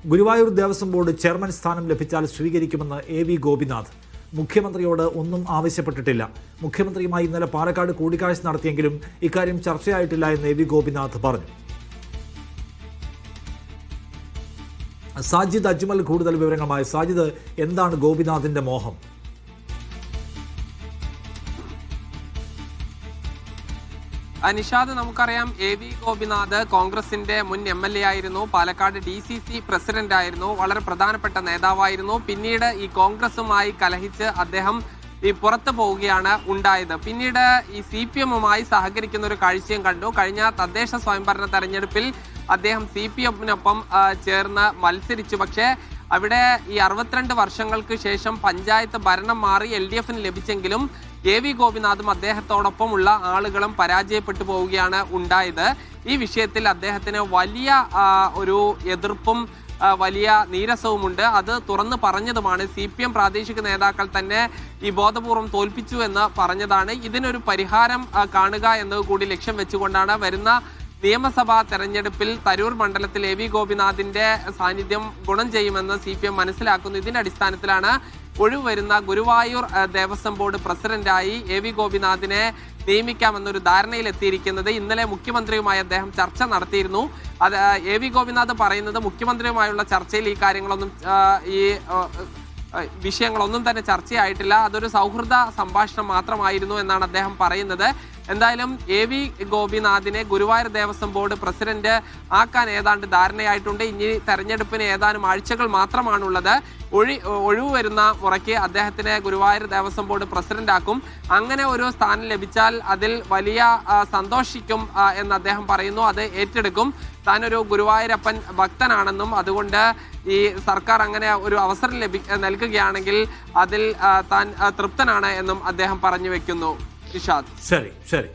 Guruvayur Devaswom board chairman സ്ഥാനം ലഭിച്ചാൽ സ്വീകരിക്കുമെന്ന് AV ഗോപിനാഥ്. മുഖ്യമന്ത്രിയോട് ഒന്നും ആവശ്യപ്പെട്ടിട്ടില്ല. മുഖ്യമന്ത്രിയുമായി ഇന്നലെ പാലക്കാട് കൂടിക്കാഴ്ച നടത്തിയെങ്കിലും ഇക്കാര്യം ചർച്ചയായിട്ടില്ല എന്ന് AV ഗോപിനാഥ് പറഞ്ഞു. സാജിദ് അജ്മൽ കൂടുതൽ വിവരങ്ങളുമായി. സാജിദ്, എന്താണ് ഗോപിനാഥിന്റെ മോഹം? നിഷാദ്, നമുക്കറിയാം AV ഗോപിനാഥ് കോൺഗ്രസിന്റെ മുൻ MLA ആയിരുന്നു, പാലക്കാട് DCC പ്രസിഡന്റ് ആയിരുന്നു, വളരെ പ്രധാനപ്പെട്ട നേതാവായിരുന്നു. പിന്നീട് ഈ കോൺഗ്രസുമായി കലഹിച്ച് അദ്ദേഹം പുറത്തു പോവുകയാണ് ഉണ്ടായത്. പിന്നീട് ഈ CPM-ഉമായി സഹകരിക്കുന്ന ഒരു കാഴ്ചയും കണ്ടു. കഴിഞ്ഞ തദ്ദേശ സ്വയംഭരണ തെരഞ്ഞെടുപ്പിൽ അദ്ദേഹം CPM-നൊപ്പം ചേർന്ന് മത്സരിച്ചു. പക്ഷേ അവിടെ ഈ 62 വർഷങ്ങൾക്ക് ശേഷം പഞ്ചായത്ത് ഭരണം മാറി LDF-ന് ലഭിച്ചെങ്കിലും AV ഗോപിനാഥും അദ്ദേഹത്തോടൊപ്പമുള്ള ആളുകളും പരാജയപ്പെട്ടു പോവുകയാണ് ഉണ്ടായത്. ഈ വിഷയത്തിൽ അദ്ദേഹത്തിന് വലിയ ഒരു എതിർപ്പും വലിയ നീരസവുമുണ്ട്. അത് തുറന്നു പറഞ്ഞതുമാണ്. CPM പ്രാദേശിക നേതാക്കൾ തന്നെ ഈ ബോധപൂർവം തോൽപ്പിച്ചു എന്ന് പറഞ്ഞതാണ്. ഇതിനൊരു പരിഹാരം കാണുക എന്നത് കൂടി ലക്ഷ്യം വെച്ചുകൊണ്ടാണ് വരുന്ന നിയമസഭാ തെരഞ്ഞെടുപ്പിൽ തരൂർ മണ്ഡലത്തിൽ AV ഗോപിനാഥിന്റെ സാന്നിധ്യം ഗുണം ചെയ്യുമെന്ന് CPM മനസ്സിലാക്കുന്നു. ഇതിന്റെ അടിസ്ഥാനത്തിലാണ് ഒഴിവ് വരുന്ന ഗുരുവായൂർ ദേവസ്വം ബോർഡ് പ്രസിഡന്റായി AV ഗോപിനാഥിനെ നിയമിക്കാമെന്നൊരു ധാരണയിലെത്തിയിരിക്കുന്നത്. ഇന്നലെ മുഖ്യമന്ത്രിയുമായി അദ്ദേഹം ചർച്ച നടത്തിയിരുന്നു. അത് AV ഗോപിനാഥ് പറയുന്നത് മുഖ്യമന്ത്രിയുമായുള്ള ചർച്ചയിൽ ഈ കാര്യങ്ങളൊന്നും ഈ വിഷയങ്ങളൊന്നും തന്നെ ചർച്ചയായിട്ടില്ല, അതൊരു സൗഹൃദ സംഭാഷണം മാത്രമായിരുന്നു എന്നാണ് അദ്ദേഹം പറയുന്നത്. എന്തായാലും AV ഗോപിനാഥിനെ ഗുരുവായൂർ ദേവസ്വം ബോർഡ് പ്രസിഡന്റ് ആക്കാൻ ഏതാണ്ട് ധാരണയായിട്ടുണ്ട്. ഇനി തെരഞ്ഞെടുപ്പിന് ഏതാനും ആഴ്ചകൾ മാത്രമാണുള്ളത്. ഒഴിവ് വരുന്ന മുറയ്ക്ക് അദ്ദേഹത്തിനെ ഗുരുവായൂർ ദേവസ്വം ബോർഡ് പ്രസിഡന്റ് ആക്കും. അങ്ങനെ ഒരു സ്ഥാനം ലഭിച്ചാൽ അതിൽ വലിയ സന്തോഷിക്കും എന്ന് അദ്ദേഹം പറയുന്നു. അത് ഏറ്റെടുക്കും. താനൊരു ഗുരുവായൂരപ്പൻ ഭക്തനാണെന്നും അതുകൊണ്ട് ഈ സർക്കാർ അങ്ങനെ ഒരു അവസരം നൽകുകയാണെങ്കിൽ അതിൽ താൻ തൃപ്തനാണ് എന്നും അദ്ദേഹം പറഞ്ഞു വെക്കുന്നു. ശരി.